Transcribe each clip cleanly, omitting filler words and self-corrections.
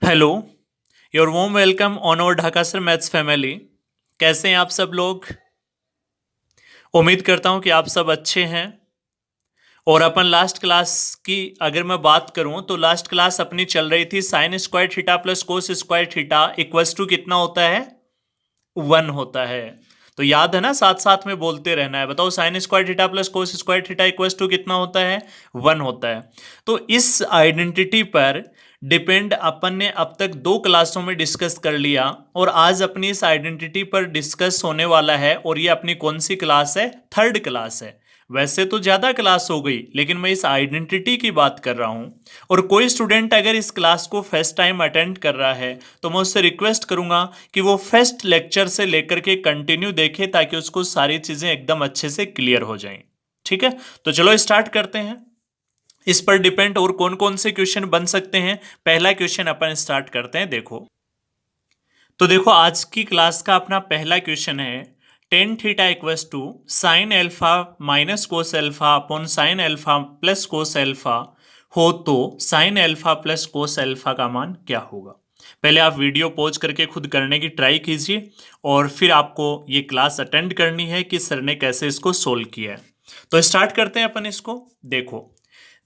Hello, your warm welcome on our Dhaka sir maths family. कैसे हैं आप सब लोग? उम्मीद करता हूं कि आप सब अच्छे हैं। और अपन लास्ट क्लास की अगर मैं बात करूं तो लास्ट क्लास अपनी चल रही थी sine square theta plus cos square theta equals to कितना होता है? 1 होता है। तो याद है ना, साथ साथ में बोलते रहना है। बताओ sine square theta plus cos square theta equals to कितना होता है? 1 होता है। तो इस आइडेंटिटी पर डिपेंड अपन ने अब तक 2 क्लासों में डिस्कस कर लिया और आज अपनी इस आइडेंटिटी पर डिस्कस होने वाला है। और ये अपनी कौन सी क्लास है? थर्ड क्लास है। वैसे तो ज्यादा क्लास हो गई, लेकिन मैं इस आइडेंटिटी की बात कर रहा हूं। और कोई स्टूडेंट अगर इस क्लास को फर्स्ट टाइम अटेंड कर रहा है तो मैं उससे रिक्वेस्ट करूंगा कि वो फर्स्ट लेक्चर से लेकर के कंटिन्यू देखे, ताकि उसको सारी चीजें एकदम अच्छे से क्लियर हो जाएं। ठीक है, तो चलो स्टार्ट करते हैं। इस पर डिपेंड और कौन कौन से क्वेश्चन बन सकते हैं। पहला क्वेश्चन अपन स्टार्ट करते हैं। देखो आज की क्लास का अपना पहला क्वेश्चन है tan theta equals to sine alpha minus cos alpha upon sine alpha plus cos alpha हो तो sine alpha plus cos alpha का मान क्या होगा? पहले आप वीडियो पॉज करके खुद करने की ट्राई कीजिए और फिर आपको ये क्लास अटेंड करनी है कि सर ने कैसे इसको सोल्व किया है। तो स्टार्ट करते हैं अपन इसको। देखो,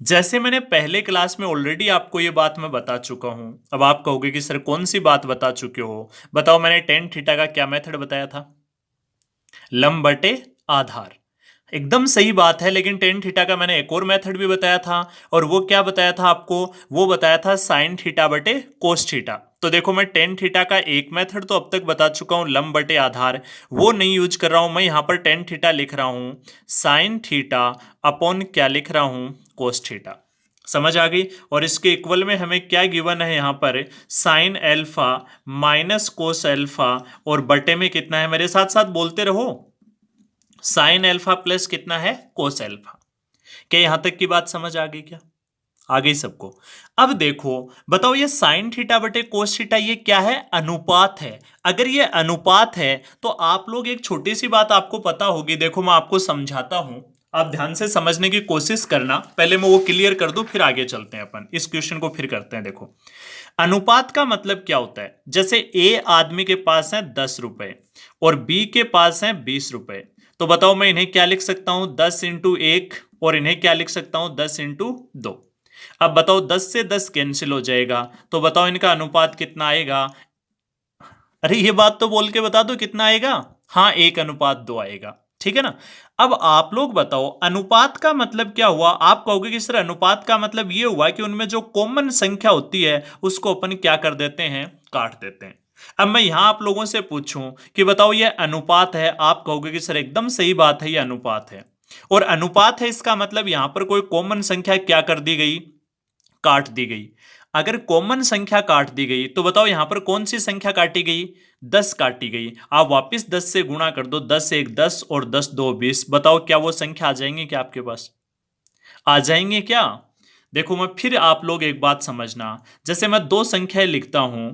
जैसे मैंने पहले क्लास में ऑलरेडी आपको ये बात मैं बता चुका हूं। अब आप कहोगे कि सर कौन सी बात बता चुके हो? बताओ, मैंने टेन थीटा का क्या मेथड बताया था? लंब बटे आधार। एकदम सही बात है, लेकिन टेन थीटा का मैंने एक और मेथड भी बताया था। और वो क्या बताया था आपको? वो बताया था साइन थीटा बटे कोस थीटा। तो देखो, मैं टेन थीटा का एक मेथड तो अब तक बता चुका हूं, लंब बटे आधार, वो नहीं यूज कर रहा हूं। मैं यहां पर टेन थीटा लिख रहा हूं साइन थीटा अपॉन क्या लिख रहा हूं? Cos theta. समझ आ गई? और इसके इक्वल में हमें क्या गिवन है यहां पर? Sign alpha minus cos alpha, और बटे में कितना है? मेरे साथ साथ बोलते रहो, साइन एल्फा प्लस कितना है? कोस एल्फा। क्या यहां तक की बात समझ आ गई? क्या आ गई सबको? अब देखो, बताओ ये साइन थीटा बटे कोस थीटा ये क्या है? अनुपात है। अगर ये अनुपात है तो आप लोग एक छोटी सी बात आपको पता होगी। देखो, मैं आपको समझाता हूं, आप ध्यान से समझने की कोशिश करना। पहले मैं वो क्लियर कर दूं, फिर आगे चलते हैं अपन इस क्वेश्चन को फिर करते हैं। देखो, अनुपात का मतलब क्या होता है? जैसे ए आदमी के पास है 10 रुपए और बी के पास है 20 रुपए। तो बताओ, मैं इन्हें क्या लिख सकता हूं? 10 इंटू 1, और इन्हें क्या लिख सकता हूं? 10 इंटू 2। अब बताओ, 10 से 10 कैंसिल हो जाएगा, तो बताओ इनका अनुपात कितना आएगा? अरे ये बात तो बोल के बता दो, कितना आएगा? हाँ, 1:2 आएगा। ठीक है ना? अब आप लोग बताओ, अनुपात का मतलब क्या हुआ? आप कहोगे कि सर अनुपात का मतलब ये हुआ कि उनमें जो कॉमन संख्या होती है उसको अपन क्या कर देते हैं? काट देते हैं। अब मैं यहां आप लोगों से पूछूं कि बताओ ये अनुपात है, आप कहोगे कि सर एकदम सही बात है, ये अनुपात है। और अनुपात है, इसका मतलब यहां पर कोई कॉमन संख्या क्या कर दी गई? काट दी गई। अगर कॉमन संख्या काट दी गई तो बताओ यहां पर कौन सी संख्या काटी गई? 10 काटी गई। आप वापस 10 से गुणा कर दो, 10 1 10 और 10 2 20। बताओ क्या वो संख्या आ जाएंगे क्या आपके पास? आ जाएंगे क्या? देखो, मैं फिर आप लोग एक बात समझना, जैसे मैं दो संख्याएं लिखता हूं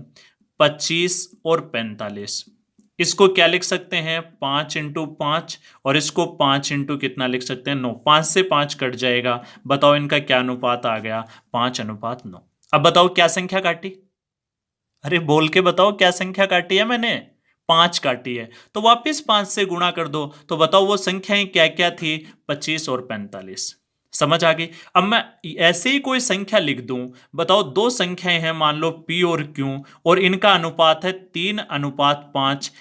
25 और 45, इसको क्या लिख सकते हैं? 5 इंटू 5, और इसको 5 इंटू कितना लिख सकते हैं? 9। 5 से 5 कट जाएगा। बताओ इनका क्या अनुपात आ गया? 5:9। अब बताओ क्या संख्या काटी? अरे बोल के बताओ, क्या संख्या काटी है मैंने? 5 काटी है। तो वापिस 5 से गुणा कर दो, तो बताओ वो संख्याएं क्या क्या थी? 25 और 45। समझ आ गई? अब मैं ऐसे ही कोई संख्या लिख दूं, बताओ दो संख्याएं हैं, मान लो P और Q, और इनका अनुपात है 3:5।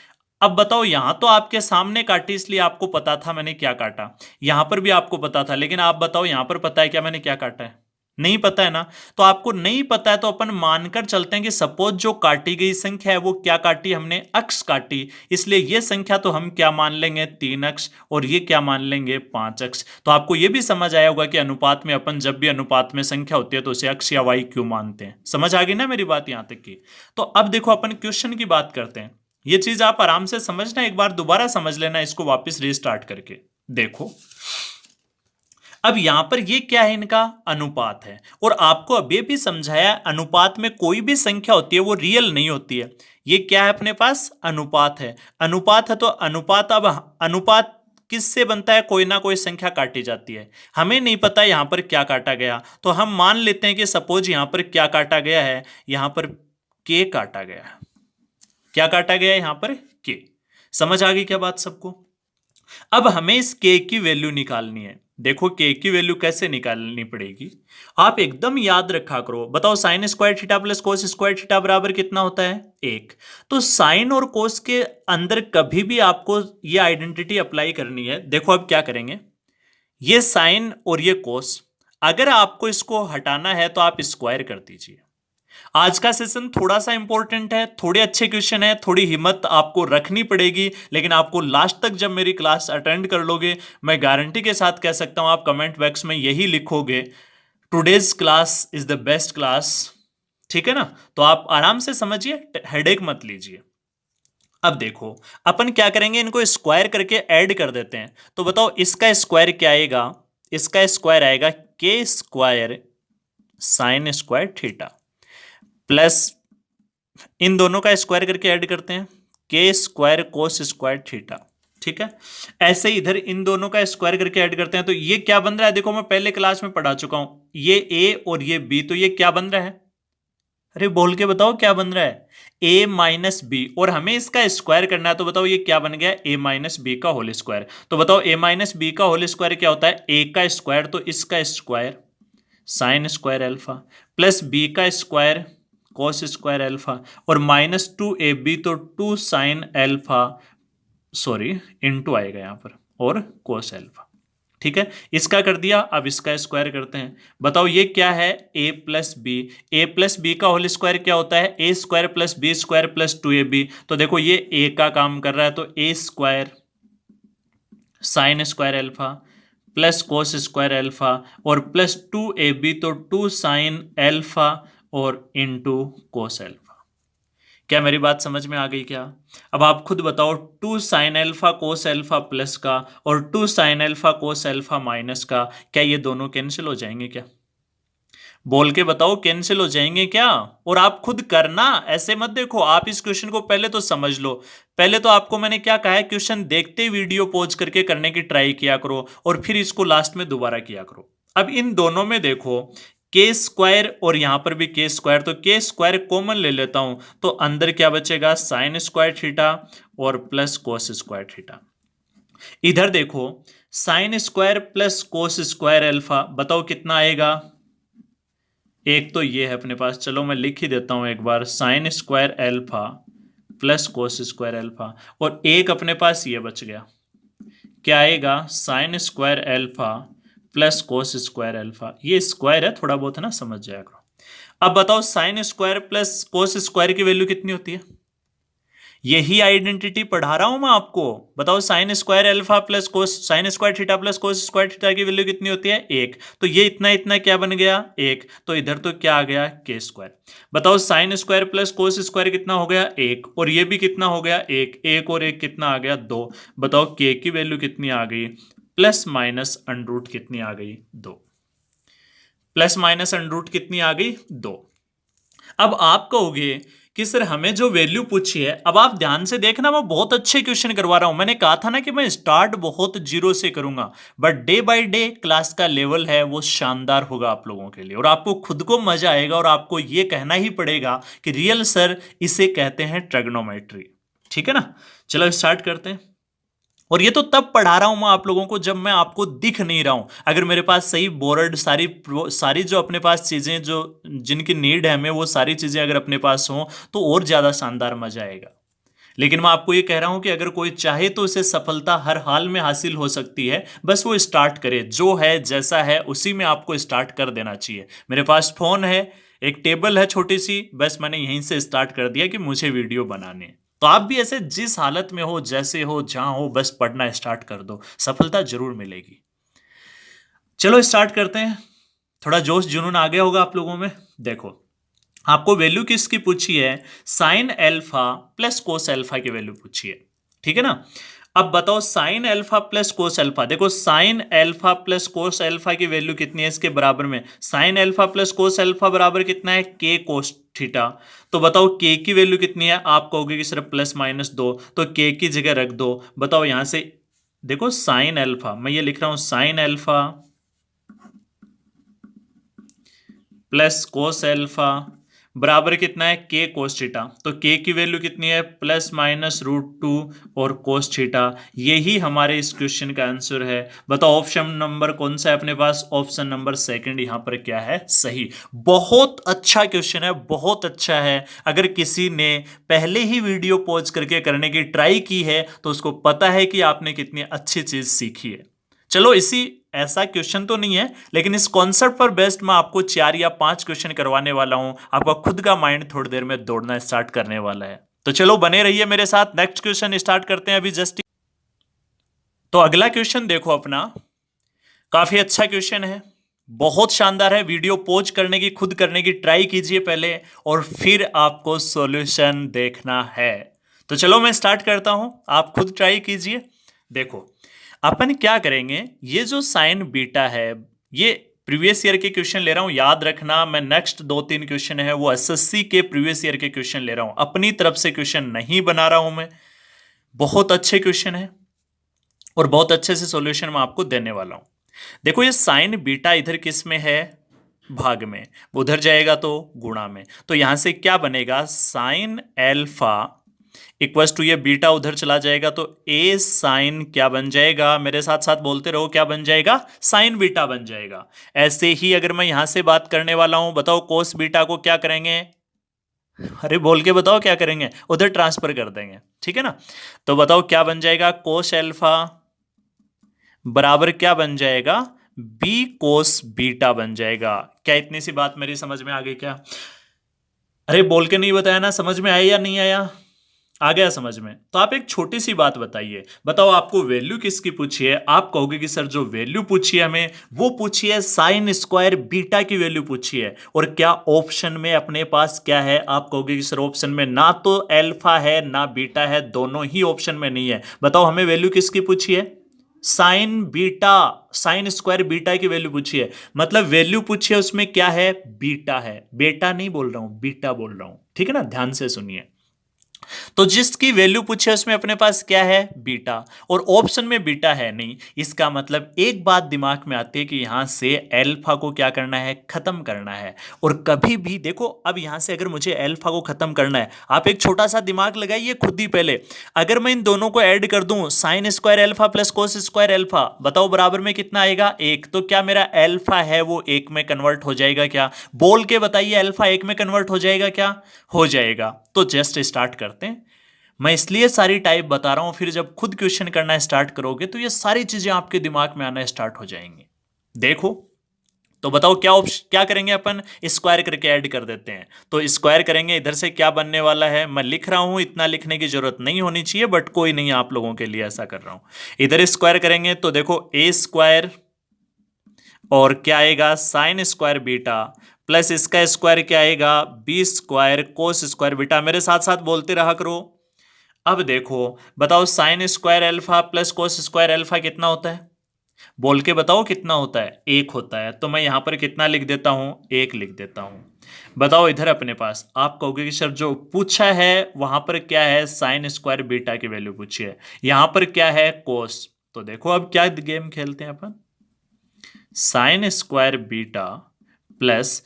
अब बताओ, यहां तो आपके सामने काटी इसलिए आपको पता था मैंने क्या काटा, यहां पर भी आपको पता था, लेकिन आप बताओ यहां पर पता है क्या मैंने क्या काटा है? नहीं पता है ना? तो आपको नहीं पता है तो अपन मानकर चलते हैं कि सपोज जो काटी गई संख्या है वो क्या काटी? हमने अक्ष काटी, इसलिए ये संख्या तो हम क्या मान लेंगे? 3 अक्ष, और ये क्या मान लेंगे? 5 अक्ष। तो आपको ये भी समझ आया होगा कि अनुपात में अपन जब भी अनुपात में संख्या होती है तो उसे अक्ष या वाई क्यों मानते हैं। समझ आ गई ना मेरी बात यहां तक की? तो अब देखो, अपन क्वेश्चन की बात करते हैं। ये चीज आप आराम से समझना, एक बार दोबारा समझ लेना इसको वापस रीस्टार्ट करके। देखो, अब यहां पर ये क्या है? इनका अनुपात है। और आपको अभी भी समझाया, अनुपात में कोई भी संख्या होती है वो रियल नहीं होती है। ये क्या है अपने पास? अनुपात है। अनुपात है तो अनुपात, अब अनुपात किससे बनता है? कोई ना कोई संख्या काटी जाती है। हमें नहीं पता यहां पर क्या काटा गया, तो हम मान लेते हैं कि सपोज यहां पर क्या काटा गया है? यहां पर के काटा गया है। क्या काटा गया है यहां पर? के। समझ आ गई क्या बात सबको? अब हमें इस के की वैल्यू निकालनी है। देखो के की वैल्यू कैसे निकालनी पड़ेगी, आप एकदम याद रखा करो। बताओ sine square theta plus cos square theta बराबर कितना होता है? 1। तो साइन और कोस के अंदर कभी भी आपको ये आइडेंटिटी अप्लाई करनी है। देखो अब क्या करेंगे, ये साइन और ये कोस, अगर आपको इसको हटाना है तो आप स्क्वायर कर दीजिए। आज का सेशन थोड़ा सा इंपॉर्टेंट है, थोड़े अच्छे क्वेश्चन है, थोड़ी हिम्मत आपको रखनी पड़ेगी, लेकिन आपको लास्ट तक जब मेरी क्लास अटेंड कर लोगे, मैं गारंटी के साथ कह सकता हूं, आप कमेंट बॉक्स में यही लिखोगे, today's class is the best class. ठीक है ना? तो आप आराम से समझिए, हेडेक मत लीजिए। अब देखो अपन क्या करेंगे, इनको स्क्वायर करके ऐड कर देते हैं। तो बताओ इसका स्क्वायर क्या आएगा? इसका स्क्वायर आएगा के square sine square theta plus इन दोनों का स्क्वायर करके ऐड करते हैं के स्क्वायर कोस स्क्वायर थीटा। ठीक है, ऐसे ही इधर इन दोनों का स्क्वायर करके ऐड करते हैं। तो ये क्या बन रहा है? देखो मैं पहले क्लास में पढ़ा चुका हूं, ये ए और ये बी, तो ये क्या बन रहा है? अरे बोल के बताओ क्या बन रहा है? a माइनस बी, और हमें इसका स्क्वायर करना है। तो बताओ ये क्या बन गया? a माइनस बी का होल स्क्वायर। तो बताओ a माइनस बी का होल स्क्वायर क्या होता है? a का स्क्वायर, तो इसका square sine square alpha plus b का स्क्वायर कॉस स्क्वायर अल्फा और माइनस 2ab, तो 2 साइन अल्फा, सॉरी इनटू आएगा यहां पर, और कोस अल्फा। ठीक है, इसका कर दिया, अब इसका स्क्वायर करते हैं। बताओ ये क्या है? a plus B. A plus B का होल स्क्वायर क्या होता है? A square plus B square plus 2ab। तो देखो ये a का काम कर रहा है, तो a square sine square alpha plus cos square alpha और प्लस 2ab, तो 2 साइन अल्फा और इनटू कोस अल्फा। क्या मेरी बात समझ में आ गई क्या? अब आप खुद बताओ, 2 sine alpha cos alpha plus का और 2 sine alpha cos alpha minus का, क्या ये दोनों कैंसिल हो जाएंगे क्या? बोल के बताओ, कैंसिल हो जाएंगे क्या? और आप खुद करना, ऐसे मत देखो। आप इस क्वेश्चन को पहले तो समझ लो। पहले तो आपको मैंने क्या कहा है, क्वेश्चन देखते वीडियो पॉज करके करने की ट्राई किया करो और फिर इसको लास्ट में दोबारा किया करो। अब इन दोनों में देखो के स्क्वायर और यहां पर भी के स्क्वायर, तो के स्क्वायर कॉमन ले लेता हूं, तो अंदर क्या बचेगा? साइन स्क्वायर थीटा और प्लस कोस स्क्वायर थीटा। इधर देखो sine square plus cos square alpha, बताओ कितना आएगा? एक तो ये है अपने पास, चलो मैं लिख ही देता हूं एक बार, sine square alpha plus cos square alpha, और एक अपने पास ये बच गया, क्या आएगा? Sine square alpha plus cos square alpha. ये स्क्वायर है, थोड़ा बहुत है ना, समझ जाया करो। अब बताओ sine square plus cos square की वैल्यू कितनी होती है? यही आइडेंटिटी पढ़ा रहा हूं मैं आपको। बताओ साइन स्क्वायर अल्फा प्लस कोस, sign square theta plus cos square theta की वैल्यू कितनी होती है? 1। तो ये इतना इतना क्या बन गया? 1। तो इधर तो क्या आ गया? के स्क्वायर। बताओ sine square plus cos square कितना हो गया? 1। और ये भी कितना हो गया? 1। 1 और 1 कितना आ गया? 2। बताओ के की वैल्यू कितनी आ गई? प्लस माइनस अंडर रूट कितनी आ गई? 2। प्लस माइनस अंडर रूट कितनी आ गई? 2। अब आप कहोगे कि सर हमें जो वैल्यू पूछी है, अब आप ध्यान से देखना, मैं बहुत अच्छे क्वेश्चन करवा रहा हूं। मैंने कहा था ना कि मैं स्टार्ट बहुत जीरो से करूंगा, but day by day class का लेवल है वो शानदार होगा आप लोगों के लिए, और आपको खुद को मजा आएगा और आपको ये कहना ही पड़ेगा कि रियल सर इसे कहते हैं ट्रिग्नोमेट्री। ठीक है ना? चलो स्टार्ट करते हैं। और ये तो तब पढ़ा रहा हूं मैं आप लोगों को जब मैं आपको दिख नहीं रहा हूं। अगर मेरे पास सही बोर्ड, सारी जो अपने पास चीजें जो जिनकी नीड है हमें, वो सारी चीजें अगर अपने पास हों तो और ज्यादा शानदार मजा आएगा। लेकिन मैं आपको ये कह रहा हूं कि अगर कोई चाहे तो उसे सफलता हर हाल में हासिल हो सकती है, बस वो स्टार्ट करे। जो है जैसा है उसी में आपको स्टार्ट कर देना चाहिए। मेरे पास फोन है, एक टेबल है छोटी सी, बस मैंने यहीं से स्टार्ट कर दिया कि मुझे वीडियो बनाने। तो आप भी ऐसे जिस हालत में हो, जैसे हो, जहां हो, बस पढ़ना स्टार्ट कर दो, सफलता जरूर मिलेगी। चलो स्टार्ट करते हैं। थोड़ा जोश जुनून आ गया होगा आप लोगों में। देखो आपको वैल्यू किसकी पूछी है? Sine alpha plus cos alpha की वैल्यू पूछी है। ठीक है ना? अब बताओ sine alpha plus cos alpha, देखो sine alpha plus cos alpha की वैल्यू कितनी है इसके बराबर में? Sine alpha plus cos alpha बराबर कितना है? के कोस थीटा। तो बताओ के की वैल्यू कितनी है? आप कहोगे कि सिर्फ प्लस माइनस 2, तो के की जगह रख दो। बताओ यहां से देखो साइन अल्फा, मैं ये लिख रहा हूं sign alpha plus cos alpha बराबर कितना है के कोस थीटा। तो के की वैल्यू कितनी है ±√2 और कोस थीटा। यही हमारे इस क्वेश्चन का आंसर है। बताओ ऑप्शन नंबर कौन सा है अपने पास? ऑप्शन नंबर सेकंड यहां पर क्या है सही। बहुत अच्छा क्वेश्चन है, बहुत अच्छा है। अगर किसी ने पहले ही वीडियो पॉज करके करने की ट्राई की है तो उसको पता है कि आपने कितनी अच्छी चीज सीखी है। चलो इसी ऐसा क्वेश्चन तो नहीं है, लेकिन इस कॉन्सेप्ट पर बेस्ड मैं आपको 4 या 5 क्वेश्चन करवाने वाला हूं। आपका खुद का माइंड थोड़ी देर में दौड़ना स्टार्ट करने वाला है। तो चलो बने रहिए मेरे साथ। नेक्स्ट क्वेश्चन स्टार्ट करते हैं अभी जस्ट। तो अगला क्वेश्चन देखो अपना, काफी अच्छा क्वेश्चन है, बहुत शानदार है। वीडियो पॉज करने की, खुद करने की ट्राई कीजिए पहले, और फिर आपको सॉल्यूशन देखना है। तो चलो मैं स्टार्ट करता हूं, आप खुद ट्राई कीजिए। देखो अपन क्या करेंगे, ये जो साइन बीटा है, ये प्रीवियस ईयर के क्वेश्चन ले रहा हूं, याद रखना। मैं नेक्स्ट 2-3 क्वेश्चन है वो एसएससी के प्रीवियस ईयर के क्वेश्चन ले रहा हूं, अपनी तरफ से क्वेश्चन नहीं बना रहा हूं मैं। बहुत अच्छे क्वेश्चन है और बहुत अच्छे से सॉल्यूशन मैं आपको देने वाला हूं। देखो ये साइन बीटा इधर किस में है? भाग में। उधर जाएगा तो गुणा में। तो यहां से क्या बनेगा? साइन एल्फा इक्वस टू, ये बीटा उधर चला जाएगा तो ए साइन क्या बन जाएगा? मेरे साथ साथ बोलते रहो, क्या बन जाएगा? साइन बीटा बन जाएगा। ऐसे ही अगर मैं यहां से बात करने वाला हूं, बताओ कोस बीटा को क्या करेंगे? अरे बोल के बताओ क्या करेंगे? उधर ट्रांसफर कर देंगे, ठीक है ना। तो बताओ क्या बन जाएगा? कोस एल्फा बराबर क्या बन जाएगा? बी कोस बीटा बन जाएगा। क्या इतनी सी बात मेरी समझ में आ गई क्या? अरे बोल के नहीं बताया ना, समझ में आया या नहीं आया? आ गया समझ में? तो आप एक छोटी सी बात बताइए, बताओ आपको वैल्यू किसकी पूछी है? आप कहोगे कि सर जो वैल्यू पूछी है हमें, वो पूछी है साइन स्क्वायर बीटा की वैल्यू पूछी है। और क्या ऑप्शन में अपने पास क्या है? आप कहोगे कि सर ऑप्शन में ना तो अल्फा है ना बीटा है, दोनों ही ऑप्शन में नहीं है। बताओ हमें वैल्यू किसकी पूछी है? Sign beta, sign square beta की वैल्यू पूछी है। मतलब वैल्यू पूछी है उसमें क्या है? बीटा है। बेटा नहीं बोल रहा हूं, बीटा बोल रहा हूं, ठीक है ना। ध्यान से सुनिए। तो जिसकी वैल्यू पूछे उसमें अपने पास क्या है? बीटा। और ऑप्शन में बीटा है नहीं। इसका मतलब एक बात दिमाग में आती है कि यहां से अल्फा को क्या करना है? खत्म करना है। और कभी भी देखो, अब यहां से अगर मुझे अल्फा को खत्म करना है, आप एक छोटा सा दिमाग लगाइए खुद ही पहले। अगर मैं इन दोनों को ऐड कर दूं, sign square alpha plus cos square alpha, बताओ बराबर में कितना आएगा? 1। तो क्या मेरा अल्फा है वो 1 में कन्वर्ट हो जाएगा क्या? बोल के बताइए, अल्फा 1 में कन्वर्ट हो जाएगा क्या? हो जाएगा। तो जस्ट स्टार्ट करते हैं। मैं इसलिए सारी टाइप बता रहा हूं, फिर जब खुद क्वेश्चन करना स्टार्ट करोगे तो ये सारी चीजें आपके दिमाग में आना स्टार्ट हो जाएंगी। देखो तो बताओ क्या क्या करेंगे अपन? स्क्वायर करके ऐड कर देते हैं। तो स्क्वायर करेंगे, इधर से क्या बनने वाला है? मैं लिख रहा हूं, इतना लिखने की जरूरत नहीं होनी चाहिए, बट कोई नहीं, आप लोगों के लिए ऐसा कर रहा हूं। इधर स्क्वायर करेंगे तो देखो ए स्क्वायर और क्या आएगा? साइन स्क्वायर बीटा प्लस इसका स्क्वायर क्या आएगा? B square cos square beta. मेरे साथ साथ बोलते रहा करो। अब देखो बताओ, sine square alpha plus cos square alpha कितना होता है? बोल के बताओ कितना होता है? 1 होता है। तो मैं यहां पर कितना लिख देता हूं? 1 लिख देता हूं। बताओ इधर अपने पास आप कहोगे कि सर जो पूछा है वहां पर क्या है? साइन स्क्वायर बीटा की वैल्यू पूछी है, यहां पर क्या है? कोस। तो देखो अब क्या गेम खेलते हैं अपन, साइन स्क्वायर बीटा प्लस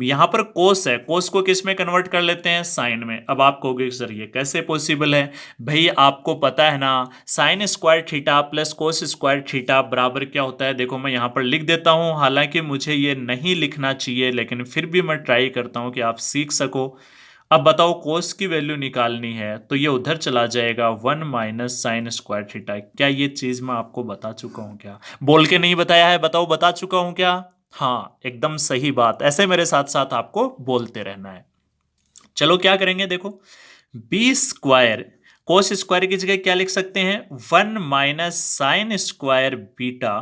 यहां पर कोस है, कोस को किस में कन्वर्ट कर लेते हैं? साइन में। अब आप कहोगे सर ये कैसे पॉसिबल है? भाई आपको पता है ना, sign square theta plus cos square theta बराबर क्या होता है? देखो मैं यहां पर लिख देता हूं, हालांकि मुझे ये नहीं लिखना चाहिए, लेकिन फिर भी मैं ट्राई करता हूं कि आप सीख सको। अब बताओ कोस की वैल्यू निकालनी है तो ये उधर चला जाएगा 1 माइनस साइन स्क्वायर थीटा। क्या ये चीज मैं आपको बता चुका हूं क्या? बोल के नहीं बताया है, बताओ बता चुका हूं क्या? हाँ एकदम सही बात। ऐसे मेरे साथ साथ आपको बोलते रहना है। चलो क्या करेंगे, देखो बी स्क्वायर कोस स्क्वायर की जगह क्या लिख सकते हैं? 1 minus sign square beta,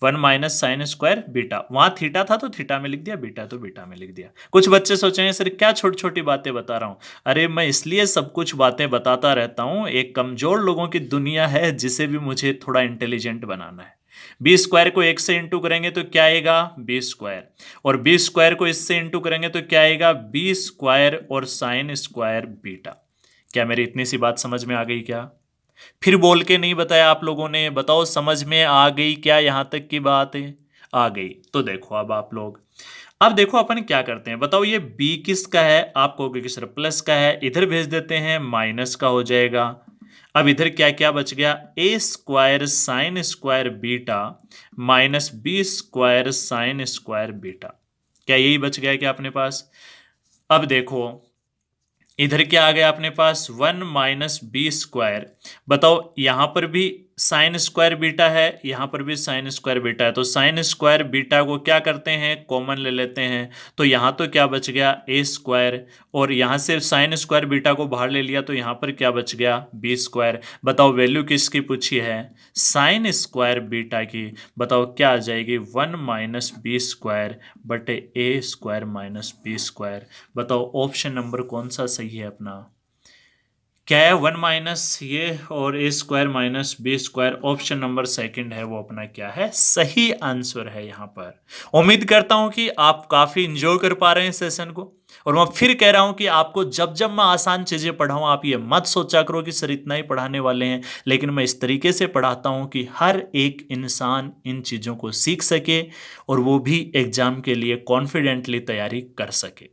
1 minus sign square beta. वहां थीटा था तो थीटा में लिख दिया, बीटा तो बीटा में लिख दिया। कुछ बच्चे सोचेंगे सर क्या छोटी छोटी बातें बता रहा हूं। अरे मैं इसलिए सब कुछ बातें बताता रहता हूं, एक कमजोर लोगों की दुनिया है जिसे भी मुझे थोड़ा इंटेलिजेंट बनाना है। बी स्क्वायर को 1 से इंटू करेंगे तो क्या आएगा? B square. और बी स्क्वायर को इससे इंटू करेंगे तो क्या आएगा? बी स्क्वायर और साइन स्क्वायर बीटा। क्या मेरी इतनी सी बात समझ में आ गई क्या? फिर बोल के नहीं बताया आप लोगों ने, बताओ समझ में आ गई क्या? यहां तक की बात है आ गई। तो देखो अब आप लोग, अब देखो अपन क्या करते हैं, बताओ ये b किसका है, आप कहोगे कि सर प्लस का है, इधर भेज देते हैं माइनस का हो जाएगा। अब इधर क्या क्या बच गया, A square sine square beta minus B square sine square beta. क्या यही बच गया क्या अपने पास? अब देखो इधर क्या आ गया अपने पास, 1 - b²। बताओ यहां पर भी साइन स्क्वायर बीटा है, यहां पर भी साइन स्क्वायर बीटा है, तो साइन स्क्वायर बीटा को क्या करते हैं, कॉमन ले लेते हैं। तो यहां तो क्या बच गया, a², और यहां से साइन स्क्वायर बीटा को बाहर ले लिया तो यहां पर क्या बच गया, b²। बताओ वैल्यू किसकी पूछी है, साइन स्क्वायर बीटा की। बताओ क्या आ जाएगी, 1 - b² बटे a² - b²। बताओ ऑप्शन नंबर कौन सा सही है अपना, क्या है, 1 माइनस ये और a² - b²। Option number second है वो अपना क्या है, सही आंसर है यहाँ पर। उम्मीद करता हूं कि आप काफी इंजॉय कर पा रहे हैं सेशन को। और मैं फिर कह रहा हूं कि आपको जब जब मैं आसान चीजें पढ़ाऊं आप ये मत सोचा करो कि सर इतना ही पढ़ाने वाले हैं, लेकिन मैं इस तरीके से पढ़ाता हूं कि हर एक इंसान इन चीजों को सीख सके और वो भी एग्जाम के लिए कॉन्फिडेंटली तैयारी कर सके।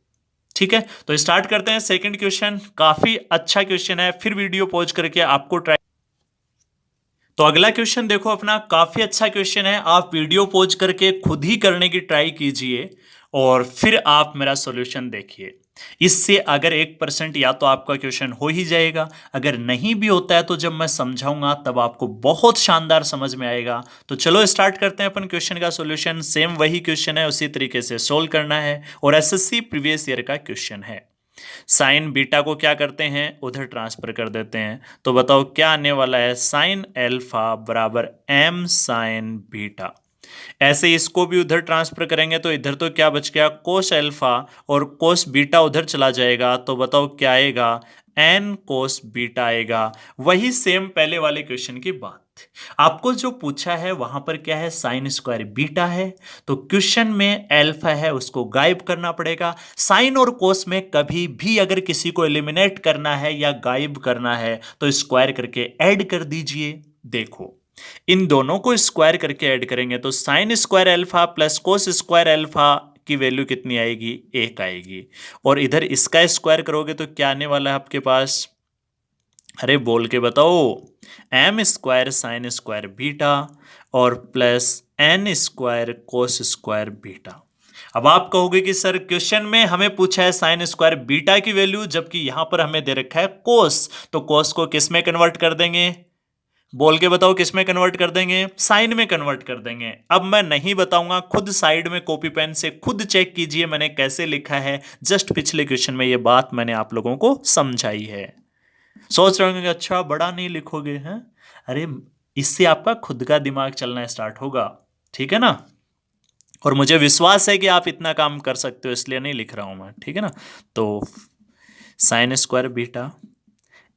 ठीक है, तो स्टार्ट करते हैं सेकंड क्वेश्चन। काफी अच्छा क्वेश्चन है, फिर वीडियो पॉज करके आपको ट्राई। तो अगला क्वेश्चन देखो अपना, काफी अच्छा क्वेश्चन है, आप वीडियो पॉज करके खुद ही करने की ट्राई कीजिए और फिर आप मेरा सॉल्यूशन देखिए। इससे अगर 1% या तो आपका क्वेश्चन हो ही जाएगा, अगर नहीं भी होता है तो जब मैं समझाऊंगा तब आपको बहुत शानदार समझ में आएगा। तो चलो स्टार्ट करते हैं अपन क्वेश्चन का सॉल्यूशन। सेम वही क्वेश्चन है, उसी तरीके से सोल्व करना है और एसएससी प्रीवियस ईयर का क्वेश्चन है। साइन बीटा को क्या करते हैं, उधर ट्रांसफर कर देते हैं। तो बताओ क्या आने वाला है, साइन एल्फा बराबर m साइन बीटा। ऐसे इसको भी उधर ट्रांसफर करेंगे तो इधर तो क्या बच गया, कोस एल्फा, और कोस बीटा उधर चला जाएगा तो बताओ क्या आएगा, एन कोस बीटा आएगा। वही सेम पहले वाले क्वेश्चन की बात, आपको जो पूछा है वहां पर क्या है, साइन स्क्वायर बीटा है, तो क्वेश्चन में एल्फा है उसको गायब करना पड़ेगा। साइन और कोस में कभी भी अगर किसी को एलिमिनेट करना है या गायब करना है तो स्क्वायर करके ऐड कर दीजिए। देखो इन दोनों को स्क्वायर करके ऐड करेंगे तो sign square alpha plus cos square alpha की वैल्यू कितनी आएगी, 1 आएगी। और इधर इसका स्क्वायर करोगे तो क्या आने वाला है आपके पास, अरे बोल के बताओ, m² साइन स्क्वायर बीटा और प्लस n² कोस स्क्वायर बीटा। अब आप कहोगे कि सर क्वेश्चन में हमें पूछा है साइन स्क्वायर बीटा की वैल्यू, जबकि यहां पर हमें दे रखा है कोस, तो कोस को किस में कन्वर्ट कर देंगे, बोल के बताओ किस में कन्वर्ट कर देंगे, साइन में कन्वर्ट कर देंगे। अब मैं नहीं बताऊंगा, खुद साइड में कॉपी पेन से खुद चेक कीजिए मैंने कैसे लिखा है। जस्ट पिछले क्वेश्चन में ये बात मैंने आप लोगों को समझाई है। सोच रहे होंगे कि अच्छा बड़ा नहीं लिखोगे हैं, अरे इससे आपका खुद का दिमाग चलना स्टार्ट होगा, ठीक है ना। और मुझे विश्वास है कि आप इतना काम कर सकते हो, इसलिए नहीं लिख रहा हूं मैं, ठीक है ना। तो साइन स्क्वायर बीटा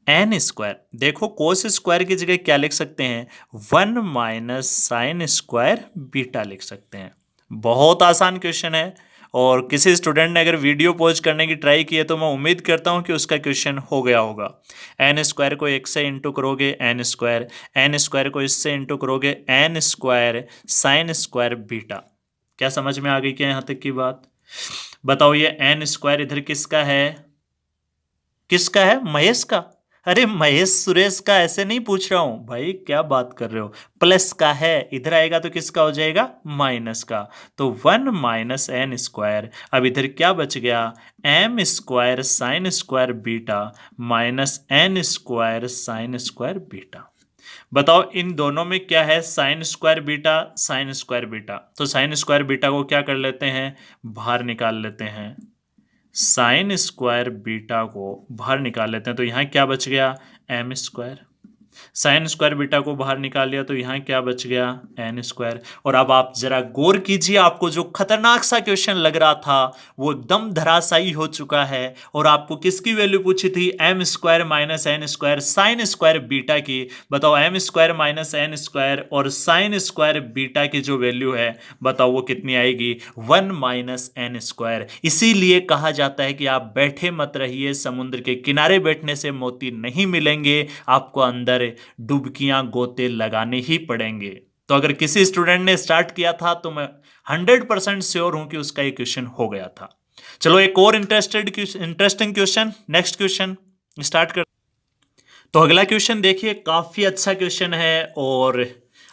n², देखो कोस स्क्वायर की जगह क्या लिख सकते हैं, 1 - साइन स्क्वायर बीटा लिख सकते हैं। बहुत आसान क्वेश्चन है और किसी स्टूडेंट ने अगर वीडियो पॉज करने की ट्राई की है तो मैं उम्मीद करता हूं कि उसका क्वेश्चन हो गया होगा। n² को 1 से इंटू करोगे n² को इससे इंटू करोगे n² साइन स्क्वायर बीटा। क्या समझ में आ गई क्या यहां तक की बात? बताओ ये n² इधर किसका है, किसका है, महेश का। अरे महेश सुरेश का ऐसे नहीं पूछ रहा हूं भाई, क्या बात कर रहे हो, प्लस का है, इधर आएगा तो किसका हो जाएगा, माइनस का। तो 1 - n²। अब इधर क्या बच गया, m² sign square beta minus n² sign square beta. बताओ इन दोनों में क्या है, sign square beta sine square beta, तो साइन स्क्वायर बीटा को क्या कर लेते हैं, बाहर निकाल लेते हैं, साइन स्क्वायर बीटा को बाहर निकाल लेते हैं। तो यहाँ क्या बच गया, m²। साइन स्क्वायर बीटा को बाहर निकाल लिया तो यहाँ क्या बच गया, n²। और अब आप जरा गौर कीजिए, आपको जो खतरनाक सा क्वेश्चन लग रहा था वो एकदम धराशायी हो चुका है। और आपको किसकी वैल्यू पूछी थी, m² minus n² sign square beta की। बताओ m² माइनस n² और साइन स्क्वायर बीटा की जो वैल्यू है बताओ वो कितनी आएगी, 1 - n²। इसीलिए कहा जाता है कि आप बैठे मत रहिए, समुद्र के किनारे बैठने से मोती नहीं मिलेंगे, आपको अंदर डुबकियां गोते लगाने ही पड़ेंगे। तो अगर किसी स्टूडेंट ने स्टार्ट किया था तो मैं 100% श्योर हूं कि उसका ये क्वेश्चन हो गया था। चलो एक और interesting question, next question start कर। तो अगला क्वेश्चन देखिए, काफी अच्छा क्वेश्चन है और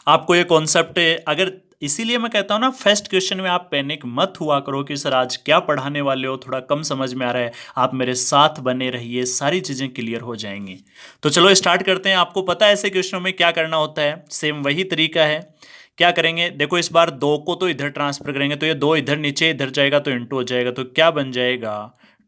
आपको ये कॉन्सेप्ट अगर, इसीलिए मैं कहता हूं ना, फर्स्ट क्वेश्चन में आप पैनिक मत हुआ करो कि सर आज क्या पढ़ाने वाले हो, थोड़ा कम समझ में आ रहा है। आप मेरे साथ बने रहिए, सारी चीजें क्लियर हो जाएंगी। तो चलो स्टार्ट करते हैं। आपको पता है ऐसे क्वेश्चनों में क्या करना होता है, सेम वही तरीका है। क्या करेंगे, देखो इस बार 2 को तो इधर ट्रांसफर करेंगे, तो ये 2 इधर नीचे इधर जाएगा तो इंटू हो जाएगा, तो क्या बन जाएगा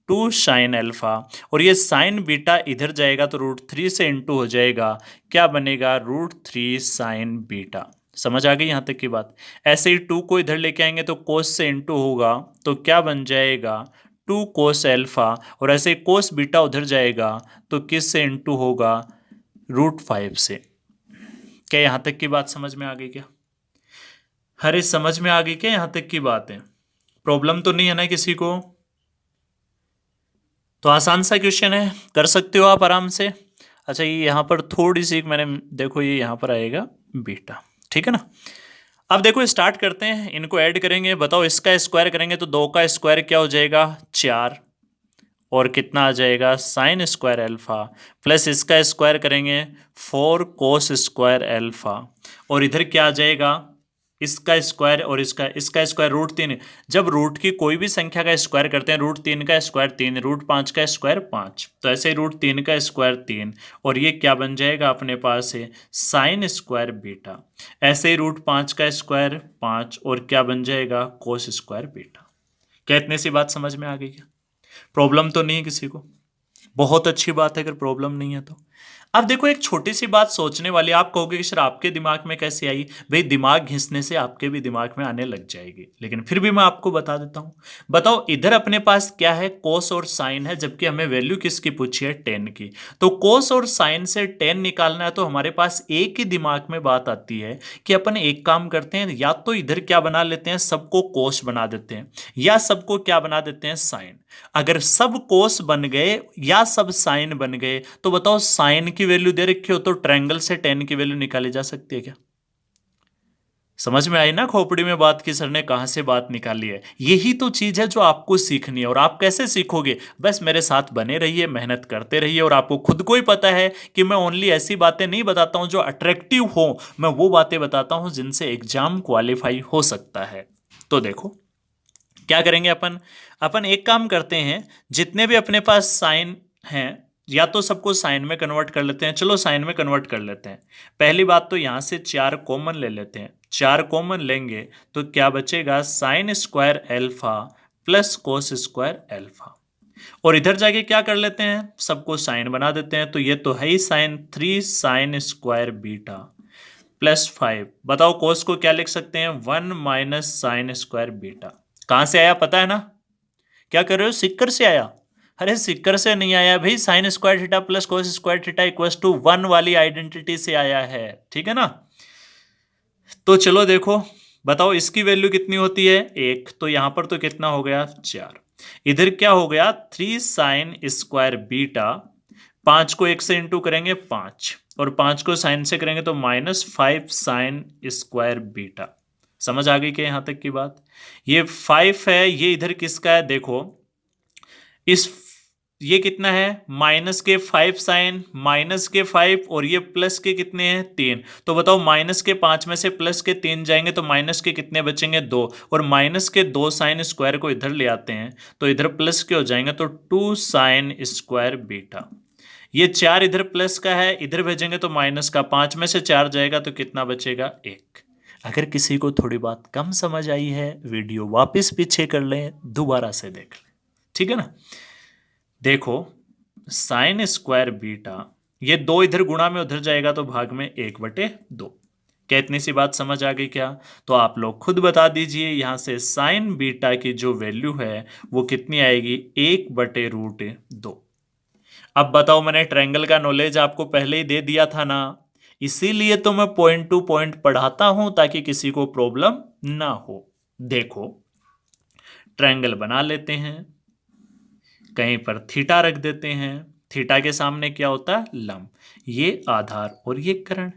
2 साइन अल्फा, और ये साइन बीटा इधर जाएगा तो √3 से इंटू हो जाएगा, क्या बनेगा √3 साइन बीटा। समझ आ गई यहां तक की बात। ऐसे ही 2 को इधर लेके आएंगे तो कोस से इंटू होगा, तो क्या बन जाएगा 2 कोस अल्फा, और ऐसे ही कोस बीटा उधर जाएगा तो किस से इंटू होगा √5 से। क्या यहां तक की बात समझ में आ गई क्या? अरे समझ में आ गई क्या यहां तक की बात है? प्रॉब्लम तो नहीं है ना किसी को? तो आसान सा क्वेश्चन है, कर सकते हो आप आराम से। अच्छा ये यहाँ पर थोड़ी सी मैंने, देखो ये यहाँ पर आएगा बीटा, ठीक है ना। अब देखो स्टार्ट करते हैं, इनको ऐड करेंगे। बताओ इसका स्क्वायर करेंगे तो 2 का स्क्वायर क्या हो जाएगा 4, और कितना आ जाएगा साइन स्क्वायर अल्फा, प्लस इसका स्क्वायर करेंगे 4 कोस स्क्वायर अल्फा, और इधर क्या आ जाएगा इसका स्क्वायर, और इसका स्क्वायर √3। जब रूट की कोई भी संख्या का स्क्वायर करते हैं, √3 का स्क्वायर 3, √5 का स्क्वायर 5, तो ऐसे √3 का स्क्वायर 3, और ये क्या बन जाएगा अपने पास है साइन स्क्वायर बीटा। ऐसे ही √5 का स्क्वायर 5, और क्या बन जाएगा कोस स्क्वायर बीटा। क्या इतने सी बात समझ में आ गई क्या? प्रॉब्लम तो नहीं है किसी को? बहुत अच्छी बात है अगर प्रॉब्लम नहीं है तो। अब देखो एक छोटी सी बात सोचने वाली, आप कहोगे कि सर आपके दिमाग में कैसे आई? भाई दिमाग घिसने से आपके भी दिमाग में आने लग जाएगी, लेकिन फिर भी मैं आपको बता देता हूं। बताओ इधर अपने पास क्या है, कोस और साइन है, जबकि हमें वैल्यू किसकी पूछी है 10 की। तो कोस और साइन से 10 निकालना है, तो हमारे पास एक ही दिमाग में बात आती है कि अपन एक काम करते हैं, या तो इधर क्या बना लेते हैं, सबको कोस बना देते हैं, या सबको क्या बना देते हैं साइन। अगर सब कोस बन गए या सब साइन बन गए, तो बताओ साइन की वैल्यू दे रखी हो तो ट्रायंगल से 10 की वैल्यू निकाली जा सकती है क्या? समझ में आई ना खोपड़ी में बात की सर ने कहां से बात निकाली है? यही तो चीज है जो आपको सीखनी है। और आप कैसे सीखोगे? बस मेरे साथ बने रहिए, मेहनत करते रहिए, और आपको खुद को ही पता है कि मैं ओनली ऐसी बातें नहीं बताता हूं जो अट्रैक्टिव हो, मैं वो बातें बताता हूं जिनसे एग्जाम क्वालिफाई हो सकता है। तो देखो क्या करेंगे अपन, अपन एक काम करते हैं, जितने भी अपने पास साइन हैं या तो सबको साइन में कन्वर्ट कर लेते हैं। चलो साइन में कन्वर्ट कर लेते हैं। पहली बात तो यहां से 4 कॉमन ले लेते हैं। 4 कॉमन लेंगे तो क्या बचेगा sign square alpha plus cos square alpha, और इधर जाके क्या कर लेते हैं, सबको साइन बना देते हैं। तो ये तो है ही sine 3 sine square beta plus 5। बताओ कोस को क्या लिख सकते हैं 1 माइनस साइन स्क्वायर बीटा। कहां से आया पता है ना? क्या कर रहे हो, सिक्कर से आया? अरे सिक्कर से नहीं आया भाई, sine square theta plus cos square theta equals to 1 वाली आइडेंटिटी से आया है, ठीक है ना। तो चलो देखो, बताओ इसकी वैल्यू कितनी होती है 1, तो यहां पर तो कितना हो गया 4, इधर क्या हो गया 3 साइन स्क्वायर बीटा, 5 को 1 से इंटू करेंगे 5, और 5 को साइन से करेंगे तो -5 साइन स्क्वायर बीटा। समझ आ गई क्या यहां तक की बात? ये 5 है, ये इधर किसका है देखो, इस ये कितना है -5 साइन, -5, और ये प्लस के कितने हैं 3। तो बताओ -5 में से प्लस के 3 जाएंगे तो माइनस के कितने बचेंगे 2, और -2 साइन स्क्वायर को इधर ले आते हैं तो इधर प्लस के हो जाएंगे, तो 2 साइन स्क्वायर बीटा। ये 4 इधर प्लस का है, इधर भेजेंगे तो माइनस का, 5 में से 4 जाएगा तो कितना बचेगा 1। अगर किसी को थोड़ी बात कम समझ आई है, वीडियो वापस पीछे कर लें, दोबारा से देख लें, ठीक है ना। देखो साइन स्क्वायर बीटा, ये 2 इधर गुणा में उधर जाएगा तो भाग में 1/2। क्या इतनी सी बात समझ आ गई क्या? तो आप लोग खुद बता दीजिए, यहां से साइन बीटा की जो वैल्यू है वो कितनी आएगी 1/√2। अब बताओ, मैंने ट्रायंगल का नॉलेज आपको पहले ही दे दिया था ना, इसीलिए तो मैं पॉइंट टू पॉइंट पढ़ाता हूं ताकि किसी को प्रॉब्लम ना हो। देखो ट्रायंगल बना लेते हैं, कहीं पर थीटा रख देते हैं, थीटा के सामने क्या होता है लंब, ये आधार और ये कर्ण।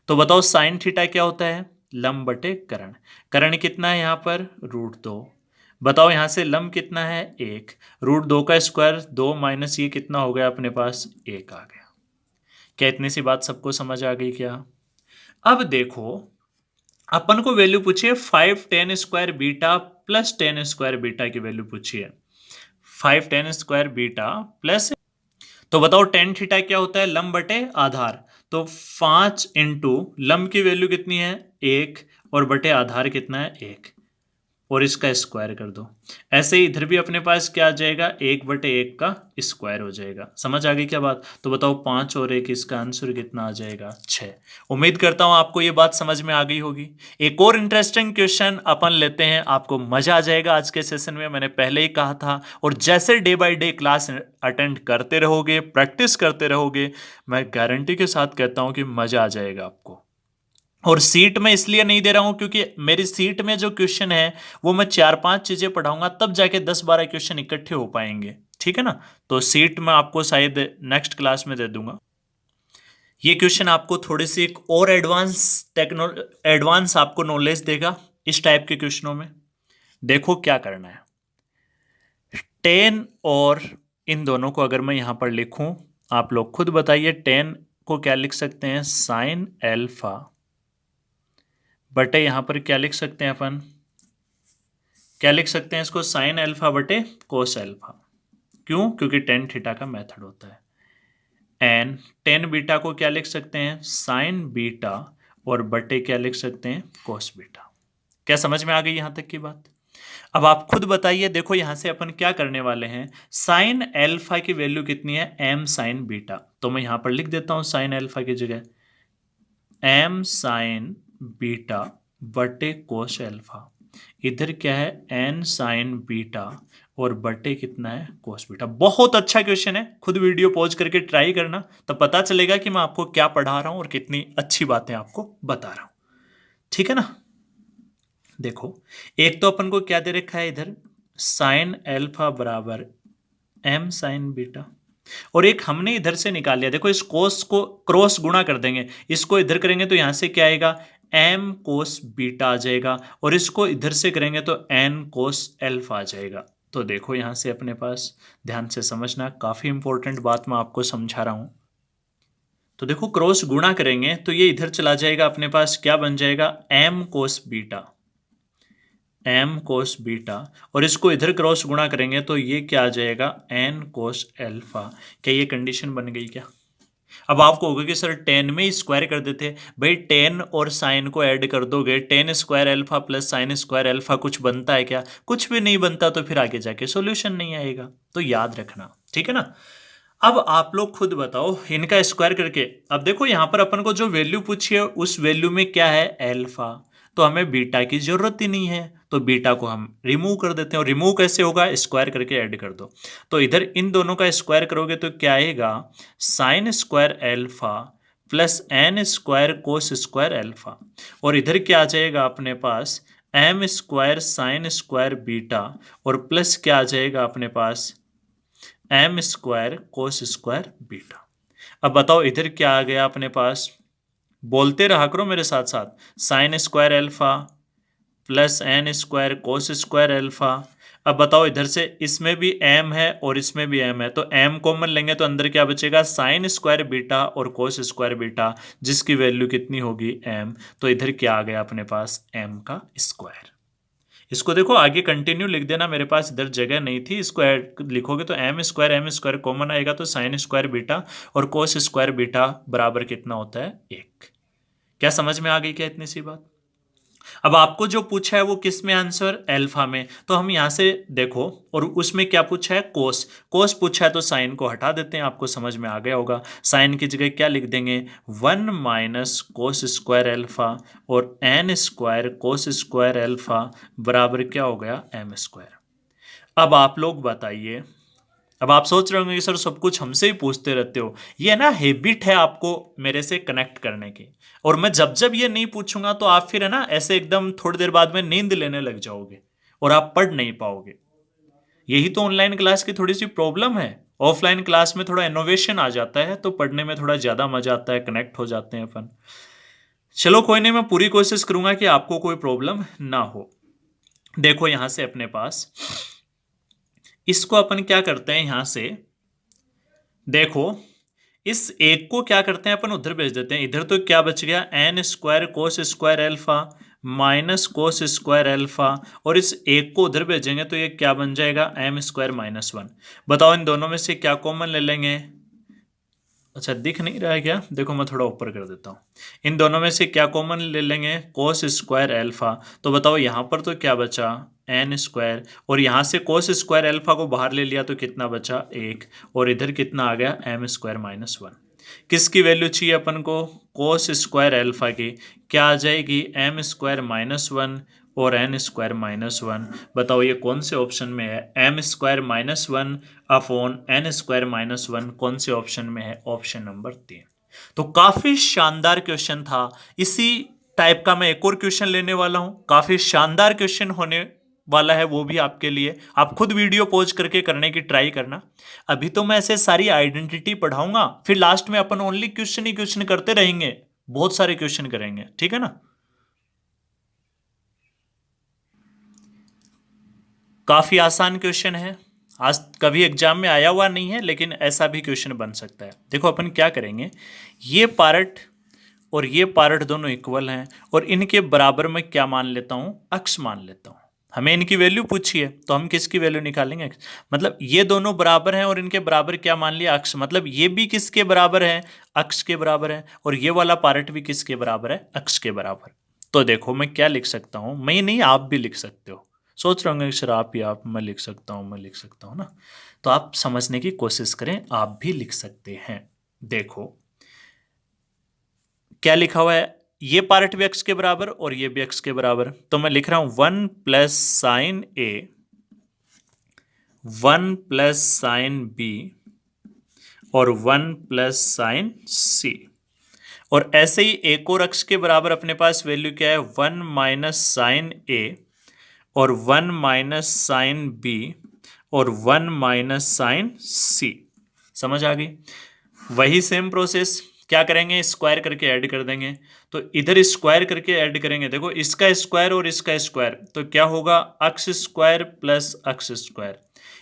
तो बताओ साइन थीटा क्या होता है लंब बटे करण। करण कितना है यहाँ पर √2। बताओ यहाँ से लंब कितना है 1, √2 का स्क्वायर 2 माइनस ये कितना हो गया अपने पास 1 आ गया। क्या इतनी सी बात सबको समझ आ गई क्या? अब देखो अपन को वैल्यू पूछिए 5 tan square beta plus tan square beta की वैल्यू पूछिए। 5 tan स्क्वायर बीटा प्लस, तो बताओ tan थीटा क्या होता है लंब बटे आधार। तो 5 इंटू लंब की वैल्यू कितनी है 1 और बटे आधार कितना है 1 और इसका स्क्वायर कर दो। ऐसे ही इधर भी अपने पास क्या आ जाएगा 1/1 का स्क्वायर हो जाएगा। समझ आ गई क्या बात? तो बताओ 5 और 1 इसका आंसर कितना आ जाएगा 6। उम्मीद करता हूं आपको ये बात समझ में आ गई होगी। एक और इंटरेस्टिंग क्वेश्चन अपन लेते हैं, आपको मजा आ जाएगा आज के सेशन में। मैंने पहले ही कहा था, और जैसे day by day class attend करते रहोगे, प्रैक्टिस करते रहोगे, मैं गारंटी के साथ कहता हूं कि मजा आ जाएगा आपको। और सीट में इसलिए नहीं दे रहा हूं क्योंकि मेरी सीट में जो क्वेश्चन है वो मैं 4-5 चीजें पढ़ाऊंगा, तब जाके 10-12 क्वेश्चन इकट्ठे हो पाएंगे, ठीक है ना। तो सीट में आपको शायद नेक्स्ट क्लास में दे दूंगा। ये क्वेश्चन आपको थोड़ी सी एक और एडवांस आपको नॉलेज देगा इस टाइप के क्वेश्चनों में। देखो क्या करना है, 10 और इन दोनों को अगर मैं यहां पर लिखूं, आप लोग खुद बताइए 10 को क्या लिख सकते हैं साइन एल्फा बटे यहां पर क्या लिख सकते हैं अपन, क्या लिख सकते हैं इसको साइन एल्फा बटे कोस एल्फा। क्यों? क्योंकि tan थीटा का मेथड होता है। एन tan बीटा को क्या लिख सकते हैं साइन बीटा और बटे क्या लिख सकते हैं कोस बीटा। क्या समझ में आ गई यहां तक की बात? अब आप खुद बताइए। देखो यहां से अपन क्या करने वाले हैं, साइन एल्फा की वैल्यू कितनी है m साइन बीटा, तो मैं यहां पर लिख देता हूं साइन एल्फा की जगह m साइन बीटा बटे कोस एल्फा। इधर क्या है n साइन बीटा और बटे कितना है कोस बीटा। बहुत अच्छा क्वेश्चन है, खुद वीडियो पॉज करके ट्राई करना, तब पता चलेगा कि मैं आपको क्या पढ़ा रहा हूं और कितनी अच्छी बातें आपको बता रहा हूं, ठीक है ना। देखो एक तो अपन को क्या दे रखा है इधर साइन एल्फा बराबर m साइन बीटा, और एक हमने इधर से निकाल लिया। देखो इस कोस को क्रॉस गुणा कर देंगे, इसको इधर करेंगे तो यहां से क्या आएगा m कोस बीटा आ जाएगा, और इसको इधर से करेंगे तो n कोस एल्फा आ जाएगा। तो देखो यहां से अपने पास, ध्यान से समझना, काफी इंपॉर्टेंट बात मैं आपको समझा रहा हूं। तो देखो क्रॉस गुणा करेंगे तो ये इधर चला जाएगा, अपने पास क्या बन जाएगा m cos beta, m cos beta, और इसको इधर क्रॉस गुणा करेंगे तो ये क्या आ जाएगा n कोस एल्फा। क्या ये कंडीशन बन गई क्या? अब आपको होगा कि सर 10 में स्क्वायर कर देते। भाई 10 और साइन को ऐड कर दोगे, 10 square alpha plus sign square alpha कुछ बनता है क्या? कुछ भी नहीं बनता, तो फिर आगे जाके सॉल्यूशन नहीं आएगा, तो याद रखना, ठीक है ना। अब आप लोग खुद बताओ इनका स्क्वायर करके। अब देखो यहां पर अपन को जो वैल्यू पूछी है उस वैल्यू में क्या है एल्फा, तो हमें बीटा की जरूरत ही नहीं है, तो बीटा को हम रिमूव कर देते हैं। और रिमूव कैसे होगा, स्क्वायर करके ऐड कर दो। तो इधर इन दोनों का स्क्वायर करोगे तो क्या आएगा sine square alpha plus N square cos square alpha, और इधर क्या आ जाएगा अपने पास M square sine square beta, और प्लस क्या आ जाएगा अपने पास M square cos square beta. अब बताओ इधर क्या आ गया अपने पास, बोलते रहा करो मेरे साथ साथ, sine square alpha plus N square cos square alpha. अब बताओ इधर से इसमें भी m है और इसमें भी m है, तो m कॉमन लेंगे तो अंदर क्या बचेगा साइन स्क्वायर बीटा और कोस स्क्वायर बीटा, जिसकी वैल्यू कितनी होगी m। तो इधर क्या आ गया अपने पास m का स्क्वायर। इसको देखो आगे कंटिन्यू लिख देना, मेरे पास इधर जगह नहीं थी, इसको लिखोगे तो m स्क्वायर कॉमन आएगा, तो साइन स्क्वायर बीटा और कोस स्क्वायर बीटा बराबर कितना होता है 1। क्या समझ में आ गई क्या इतनी सी बात? अब आपको जो पूछा है वो किस में आंसर एल्फा में, तो हम यहां से देखो, और उसमें क्या पूछा है कोस, कोस पूछा है तो साइन को हटा देते हैं, आपको समझ में आ गया होगा। साइन की जगह क्या लिख देंगे 1 माइनस कोस स्क्वायर एल्फा और n square cos square alpha बराबर क्या हो गया m स्क्वायर। अब आप लोग बताइए, अब आप सोच रहे होंगे कि सर सब कुछ हमसे ही पूछते रहते हो, ये ना हैबिट है आपको मेरे से कनेक्ट करने की, और मैं जब जब ये नहीं पूछूंगा तो आप फिर है ना ऐसे एकदम थोड़ी देर बाद में नींद लेने लग जाओगे और आप पढ़ नहीं पाओगे। यही तो ऑनलाइन क्लास की थोड़ी सी प्रॉब्लम है। ऑफलाइन क्लास में थोड़ा इनोवेशन आ जाता है तो पढ़ने में थोड़ा ज्यादा मजा आता है, कनेक्ट हो जाते हैं अपन। चलो कोई नहीं, मैं पूरी कोशिश करूंगा कि आपको कोई प्रॉब्लम ना हो। देखो यहां से अपने पास इसको अपन क्या करते हैं, यहां से देखो इस एक को क्या करते हैं अपन उधर भेज देते हैं। इधर तो क्या बच गया, n square cos square alpha minus cos square alpha, और इस एक को उधर भेजेंगे तो ये क्या बन जाएगा, एम स्क्वायर माइनस वन। बताओ इन दोनों में से क्या कॉमन ले लेंगे। अच्छा दिख नहीं रहा है क्या, देखो मैं थोड़ा ऊपर कर देता हूँ। इन दोनों में से क्या कॉमन ले लेंगे, कोस स्क्वायर एल्फा। तो बताओ यहाँ पर तो क्या बचा, एन स्क्वायर, और यहाँ से कोस स्क्वायर एल्फा को बाहर ले लिया तो कितना बचा, एक, और इधर कितना आ गया, एम स्क्वायर माइनस वन। किसकी वैल्यू चाहिए अपन को, कोस स्क्वायर एल्फा की। क्या आ जाएगी, एम स्क्वायर माइनस वन और एन स्क्वायर माइनस वन। बताओ ये कौन से ऑप्शन में है, m square minus one upon n square minus one कौन से ऑप्शन में है, ऑप्शन नंबर 3। तो काफी शानदार क्वेश्चन था। इसी टाइप का मैं एक और क्वेश्चन लेने वाला हूं, काफी शानदार क्वेश्चन होने वाला है वो भी आपके लिए। आप खुद वीडियो पॉज करके करने की ट्राई करना। अभी तो मैं ऐसे सारी आइडेंटिटी पढ़ाऊंगा, फिर लास्ट में अपन ओनली क्वेश्चन ही क्वेश्चन करते रहेंगे, बहुत सारे क्वेश्चन करेंगे, ठीक है ना। काफी आसान क्वेश्चन है, आज कभी एग्जाम में आया हुआ नहीं है, लेकिन ऐसा भी क्वेश्चन बन सकता है। देखो अपन क्या करेंगे, ये पार्ट और ये पार्ट दोनों इक्वल हैं, और इनके बराबर में क्या मान लेता हूं, अक्स मान लेता हूं। हमें इनकी वैल्यू पूछी है तो हम किसकी वैल्यू निकालेंगे, मतलब ये दोनों बराबर हैं और इनके बराबर क्या मान लिया, अक्स। मतलब ये भी किसके बराबर है, अक्स के बराबर है, और ये वाला पार्ट भी किसके बराबर है, अक्स के बराबर। तो देखो मैं क्या लिख सकता हूं, मैं नहीं आप भी लिख सकते हो। सोच रहे होंगे सर आप ही आप, मैं लिख सकता हूँ, मैं लिख सकता हूँ ना। तो आप समझने की कोशिश करें, आप भी लिख सकते हैं। देखो क्या लिखा हुआ है, ये पार्ट भी एक्स के बराबर और ये भी एक्स के बराबर। तो मैं लिख रहा हूं 1 प्लस साइन ए 1 प्लस साइन बी और 1 प्लस साइन सी। और ऐसे ही एक और अक्ष के बराबर अपने पास वैल्यू क्या है, 1 माइनस साइन ए और 1 माइनस साइन बी और 1 माइनस साइन सी। समझ आ गई। वही सेम प्रोसेस क्या करेंगे, स्क्वायर करके ऐड कर देंगे। तो इधर स्क्वायर करके ऐड करेंगे, देखो इसका स्क्वायर और इसका स्क्वायर, तो क्या होगा, अक्स स्क्वायर प्लस अक्स स्क्वायर।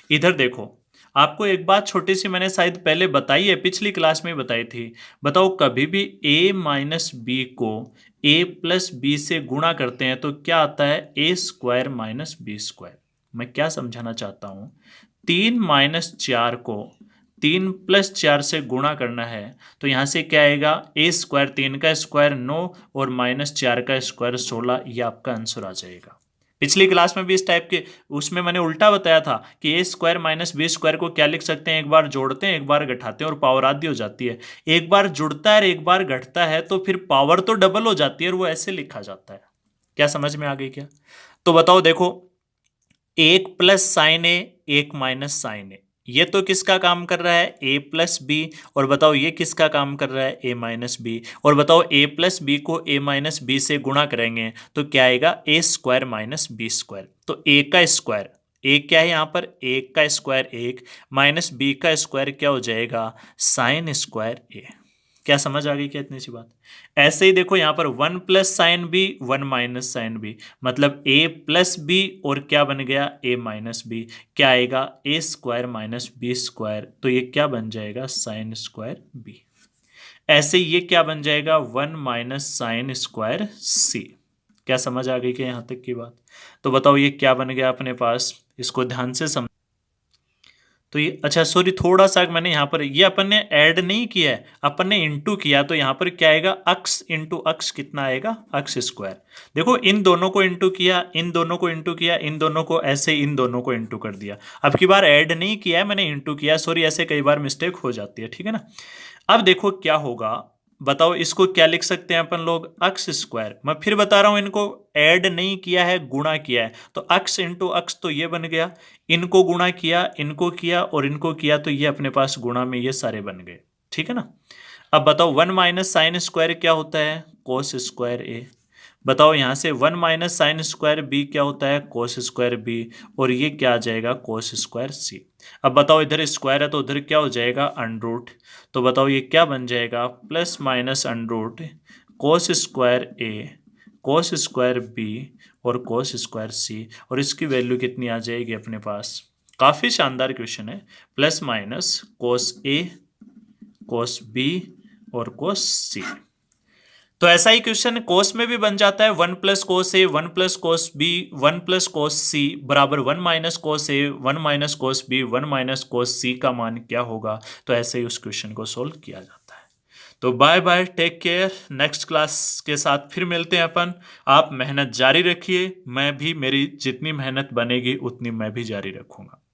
इधर देखो आपको एक बात छोटी सी मैंने शायद पहले बताई है, पिछली क्लास में बताई थी। बताओ कभी भी a माइनस बी को a प्लस बी से गुणा करते हैं तो क्या आता है, a square minus B square. मैं क्या समझाना चाहता हूं, 3 माइनस 4 को 3 प्लस 4 से गुणा करना है तो यहां से क्या आएगा, a स्क्वायर 3 का स्क्वायर 9 और माइनस 4 का स्क्वायर 16, ये आपका आंसर आ जाएगा। पिछली क्लास में भी इस टाइप के उसमें मैंने उल्टा बताया था कि ए स्क्वायर माइनस बी स्क्वायर को क्या लिख सकते हैं, एक बार जोड़ते हैं एक बार घटाते हैं और पावर आधी हो जाती है। एक बार जुड़ता है एक बार घटता है तो फिर पावर तो डबल हो जाती है और वो ऐसे लिखा जाता है। क्या समझ में आ गई क्या। तो बताओ देखो, एक प्लस साइन ए एक माइनस साइन ए, ये तो किसका काम कर रहा है, ए प्लस बी, और बताओ ये किसका काम कर रहा है, ए माइनस बी। और बताओ ए प्लस बी को ए माइनस बी से गुणा करेंगे तो क्या आएगा, ए स्क्वायर माइनस बी स्क्वायर। तो ए का स्क्वायर, ए क्या है यहाँ पर, एक का स्क्वायर एक, माइनस बी का स्क्वायर क्या हो जाएगा, साइन स्क्वायर ए। क्या समझ आ गई क्या इतनी सी बात। ऐसे ही देखो यहाँ पर 1 plus sine b 1 minus sine b, मतलब a प्लस बी और क्या बन गया, a माइनस बी। क्या आएगा, a square minus B square, तो ये क्या बन जाएगा, साइन स्क्वायर बी। ऐसे ही ये क्या बन जाएगा, 1 माइनस साइन स्क्वायर सी। क्या समझ आ गई क्या यहाँ तक की बात। तो बताओ ये क्या बन गया अपने पास, इसको ध्यान से समझ। तो ये अच्छा सॉरी थोड़ा सा मैंने यहाँ पर ये अपन ने ऐड नहीं किया है, अपन ने इंटू किया, तो यहाँ पर क्या आएगा, अक्स इंटू अक्स कितना आएगा, अक्स स्क्वायर। देखो इन दोनों को इंटू किया, इन दोनों को इंटू किया, इन दोनों को ऐसे इन दोनों को इंटू कर दिया। अब की बार ऐड नहीं किया है मैंने, इंटू किया, सॉरी ऐसे कई बार मिस्टेक हो जाती है, ठीक है ना। अब देखो क्या होगा, बताओ इसको क्या लिख सकते हैं अपन लोग, अक्स स्क्वायर। मैं फिर बता रहा हूं, इनको ऐड नहीं किया है गुणा किया है, तो अक्स इंटू अक्स तो ये बन गया, इनको गुणा किया, इनको किया और इनको किया, तो ये अपने पास गुणा में ये सारे बन गए, ठीक है ना। अब बताओ 1 माइनस साइन स्क्वायर क्या होता है, कोस स्क्वायर ए। बताओ यहां से 1 माइनस साइन स्क्वायर बी क्या होता है, कोस स्क्वायर बी, और ये क्या आ जाएगा, कोस स्क्वायर सी। अब बताओ इधर स्क्वायर है तो उधर क्या हो जाएगा, अंडर रूट। तो बताओ ये क्या बन जाएगा, plus minus under root cos square A, cos square B और कोस स्क्वायर सी, और इसकी वैल्यू कितनी आ जाएगी अपने पास। काफ़ी शानदार क्वेश्चन है। प्लस माइनस कोस ए, कोस बी और कोस सी। तो ऐसा ही क्वेश्चन कोस में भी बन जाता है। 1 plus cos A, 1 plus cos B, 1 plus cos C बराबर 1 minus cos A, 1 minus cos B, 1 minus cos C का मान क्या होगा। तो ऐसे ही उस क्वेश्चन को सोल्व किया जाता है। तो bye bye, take care. Next class के साथ फिर मिलते हैं अपन। आप मेहनत जारी रखिए, मैं भी मेरी जितनी मेहनत बनेगी उतनी मैं भी जारी रखूंगा।